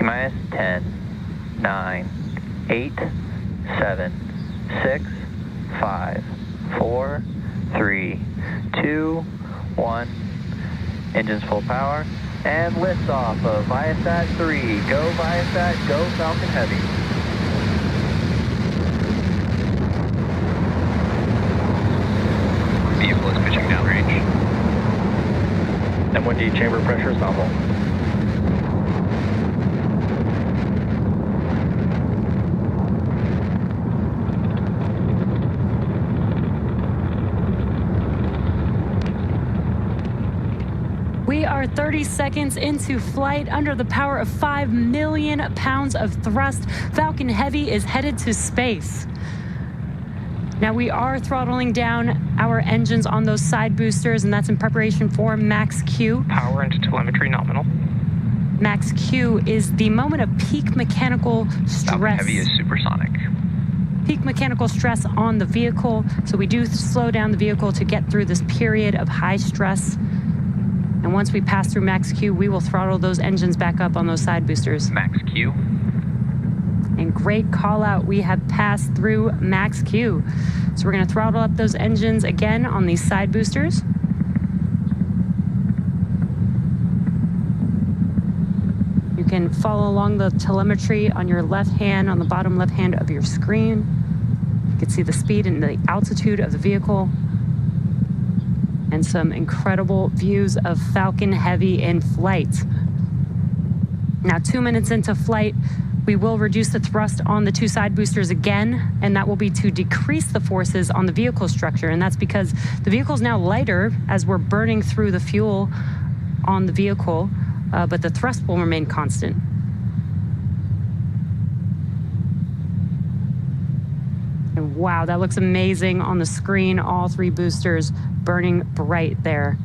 T-minus 10, 9, 8, 7, 6, 5, 4, 3, 2, 1. Engines full power. And liftoff of Viasat 3. Go Viasat, go Falcon Heavy. Vehicle is pitching downrange. M1D chamber pressure is nominal. We are 30 seconds into flight under the power of 5 million pounds of thrust. Falcon Heavy is headed to space. Now we are throttling down our engines on those side boosters, and that's in preparation for max Q. Power into telemetry nominal. Max Q is the moment of peak mechanical stress. Falcon Heavy is supersonic. Peak mechanical stress on the vehicle, so we do slow down the vehicle to get through this period of high stress. And once we pass through max Q, we will throttle those engines back up on those side boosters. Max Q. And great call out, we have passed through max Q. So we're gonna throttle up those engines again on these side boosters. You can follow along the telemetry on your left hand, on the bottom left hand of your screen. You can see the speed and the altitude of the vehicle. And some incredible views of Falcon Heavy in flight. Now, 2 minutes into flight, we will reduce the thrust on the two side boosters again, and that will be to decrease the forces on the vehicle structure. And that's because the vehicle is now lighter as we're burning through the fuel on the vehicle, but the thrust will remain constant. And wow, that looks amazing on the screen, all three boosters burning bright there.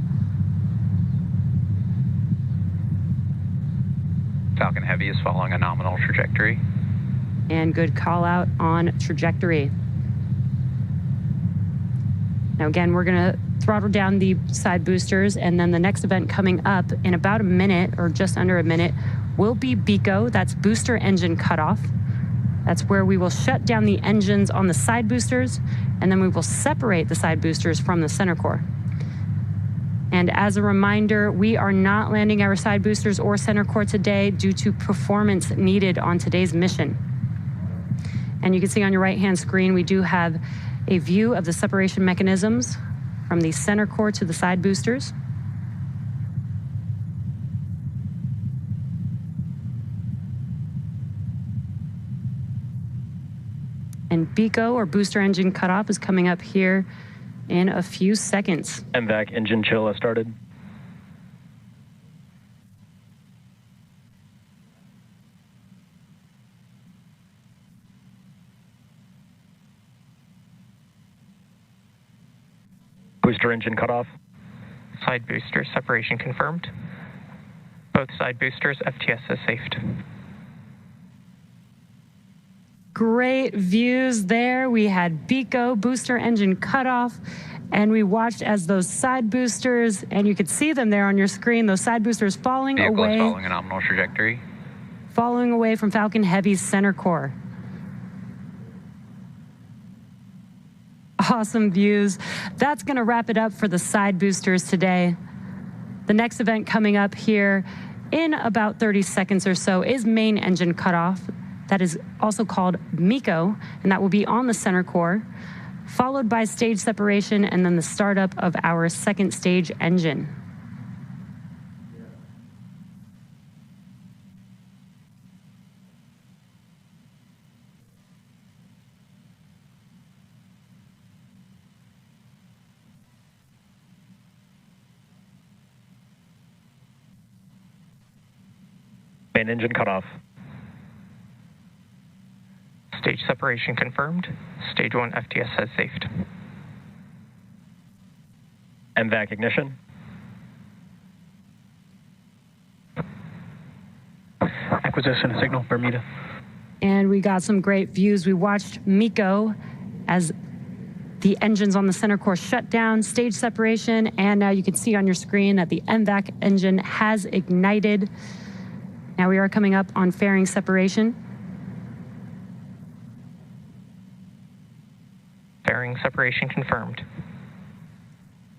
Falcon Heavy is following a nominal trajectory. And good call out on trajectory. Now again, we're gonna throttle down the side boosters, and then the next event coming up in about a minute or just under a minute will be BECO, that's booster engine cutoff. That's where we will shut down the engines on the side boosters, and then we will separate the side boosters from the center core. And as a reminder, we are not landing our side boosters or center core today due to performance needed on today's mission. And you can see on your right-hand screen, we do have a view of the separation mechanisms from the center core to the side boosters. And BECO, or booster engine cutoff, is coming up here in a few seconds. MVAC engine chill has started. Booster engine cutoff. Side booster separation confirmed. Both side boosters, FTS has safed. Great views there. We had BECO, booster engine cutoff, and we watched as those side boosters, and you could see them there on your screen, those side boosters falling Vehicle away. is following a nominal trajectory. Falling away from Falcon Heavy's center core. Awesome views. That's going to wrap it up for the side boosters today. The next event coming up here in about 30 seconds or so is main engine cutoff. That is also called MECO, and that will be on the center core, followed by stage separation and then the startup of our second stage engine. Main engine cutoff. Stage separation confirmed. Stage 1 FTS has safed. MVAC ignition. Acquisition signal, Bermuda. And we got some great views. We watched MECO as the engines on the center core shut down, stage separation, and now you can see on your screen that the MVAC engine has ignited. Now we are coming up on fairing separation. Fairing separation confirmed.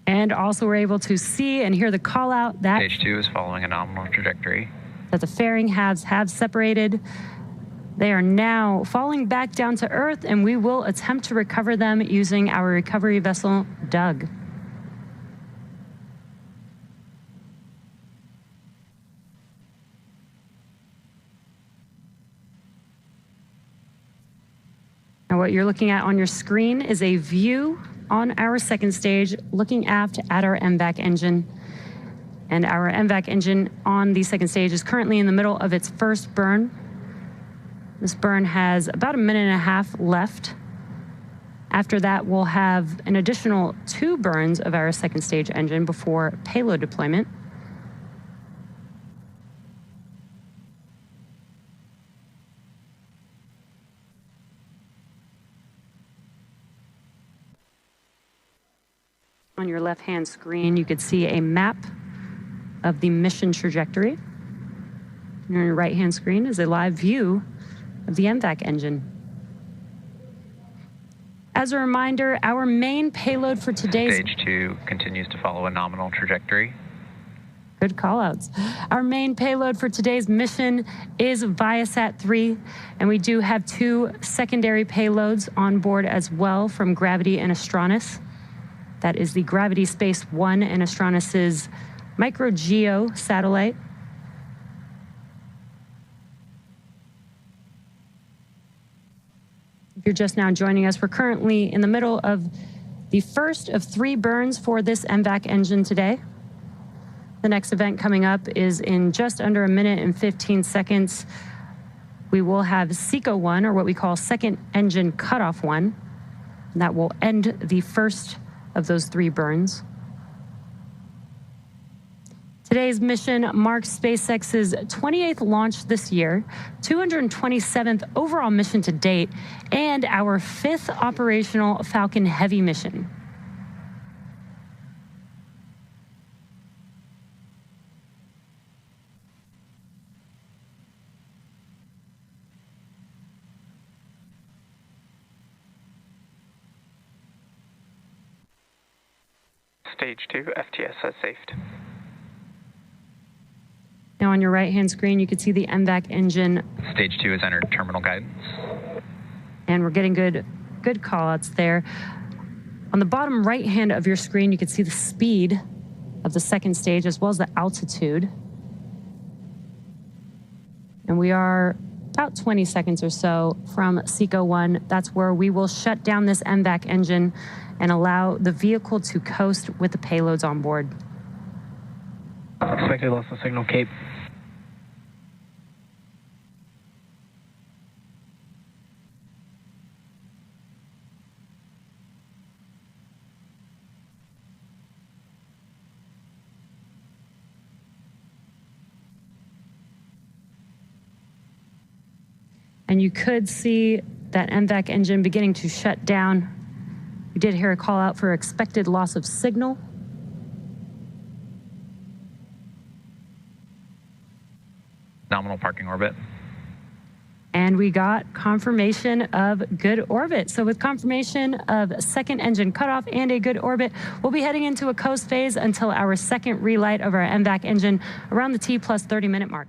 And also we're able to see and hear the call out that Stage 2 is following a nominal trajectory. that the fairing halves have separated. They are now falling back down to Earth, and we will attempt to recover them using our recovery vessel, Doug. Now what you're looking at on your screen is a view on our second stage, looking aft at our MVAC engine. And our MVAC engine on the second stage is currently in the middle of its first burn. This burn has about 1.5 minutes left. After that, we'll have an additional 2 burns of our second stage engine before payload deployment. On your left-hand screen, you could see a map of the mission trajectory. And on your right-hand screen is a live view of the MVAC engine. As a reminder, our main payload for today's... Stage 2 continues to follow a nominal trajectory. Good callouts. Our main payload for today's mission is Viasat-3, and we do have 2 secondary payloads on board as well from Gravity and Astronis. That is the Gravity Space 1 and Astronis's micro-geo satellite. If you're just now joining us, we're currently in the middle of the first of 3 burns for this MVAC engine today. The next event coming up is in just under 1 minute and 15 seconds. We will have SECO 1, or what we call second engine cutoff 1. And that will end the first of those 3 burns. Today's mission marks SpaceX's 28th launch this year, 227th overall mission to date, and our 5th operational Falcon Heavy mission. Stage 2, FTS has safed. Now on your right-hand screen, you can see the MVAC engine. Stage 2 has entered terminal guidance. And we're getting good call-outs there. On the bottom right-hand of your screen, you can see the speed of the second stage as well as the altitude. And we are about 20 seconds or so from SECO 1. That's where we will shut down this MVAC engine and allow the vehicle to coast with the payloads on board. Expected loss of signal, Cape. And you could see that MVAC engine beginning to shut down. We did hear a call out for expected loss of signal. Nominal parking orbit. And we got confirmation of good orbit. So with confirmation of second engine cutoff and a good orbit, we'll be heading into a coast phase until our second relight of our MVAC engine around the T plus 30 minute mark.